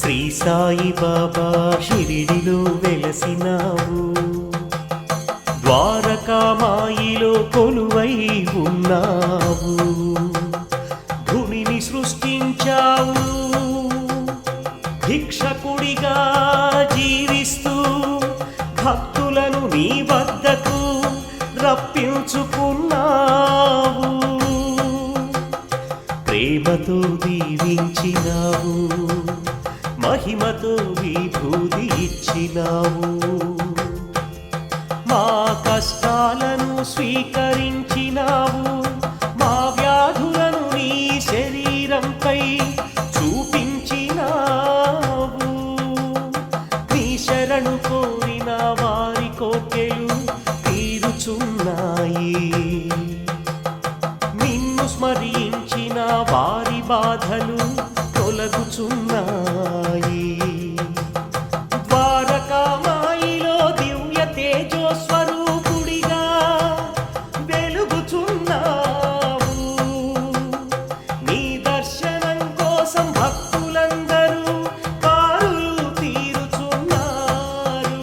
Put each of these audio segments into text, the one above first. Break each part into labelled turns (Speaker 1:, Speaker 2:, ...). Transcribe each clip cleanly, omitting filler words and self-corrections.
Speaker 1: శ్రీ సాయి బాబా షిరిడిలో వెలసినావు, ద్వారకామాయిలో కొలువై ఉన్నావు, భూమిని సృష్టించావు, భిక్షకుడిగా జీవిస్తూ భక్తులను నీ వద్దకు రప్పించుకున్నావు, ప్రేమతో దీవించినావు, మహిమతో విభూతి ఇచ్చినావు, మా కష్టాలను స్వీకరించినావు, మా వ్యాధులను నీ శరీరంపై చూపించినావు, నీ శరణు కోరిన వారి కోర్కెలు తీరుచున్నాయి, నిన్ను స్మరించిన వారి బాధలు తొలగుచున్నాయి. ద్వారకామాయిలో దివ్య తేజో స్వరూపుడిగా వెలుగుచున్నావు, నీ దర్శనం కోసం భక్తులందరూ బారులు తీరుచున్నారు,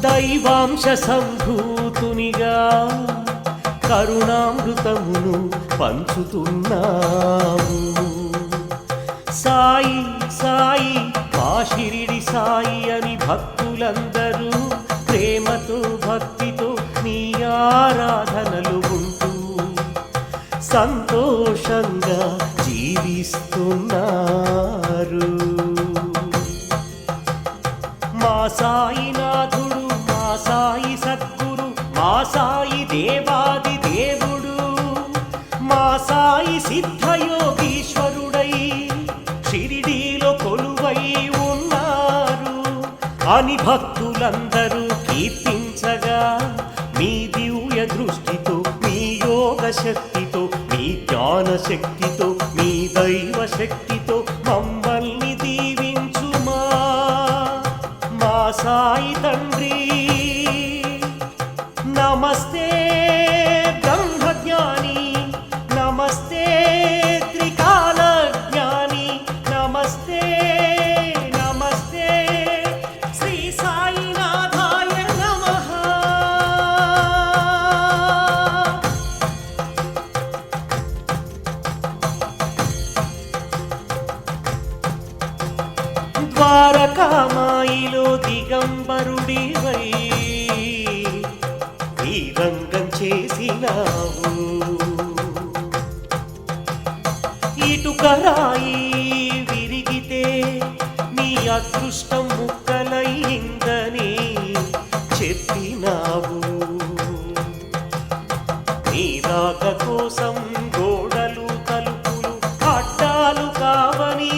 Speaker 1: దైవాంశ సంభూతునిగా కరుణామృతమును పంచుతున్నాము. సాయి సాయి మా షిరిడి సాయి అని భక్తులందరూ ప్రేమతో భక్తితో నీ ఆరాధనలు ఉంటూ సంతోషంగా జీవిస్తున్నారు. మా సాయినాథుడు, మా సాయి సద్గురు, మా సాయి దేవాది దేవుడు, మా సాయి సిద్ధయోగీశ్వరుడై షిరిడీలో కొలువై ఉన్నారు అని భక్తులందరూ కీర్తించగా, మీ దివ్య దృష్టితో, మీ యోగ శక్తితో, మీ జ్ఞాన శక్తితో, మీ దైవ శక్తితో మమ్మల్ని దీవించుమా మా సాయి తండ్రి. నమస్తే బ్రహ్మజ్ఞాని, నమస్తే త్రికాల జ్ఞాని, నమస్తే నమస్తే శ్రీ సాయినాథాయ నమః. ద్వారకామాయిలో దిగంబరుడివై ఈ రంగం చేసినావు, ఇటుకరాయి విరిగితే నీ అదృష్టం ముక్కలైందని చెప్పినావు, నీ రాక కోసం గోడలు తలుపులు అడ్డాలు కావని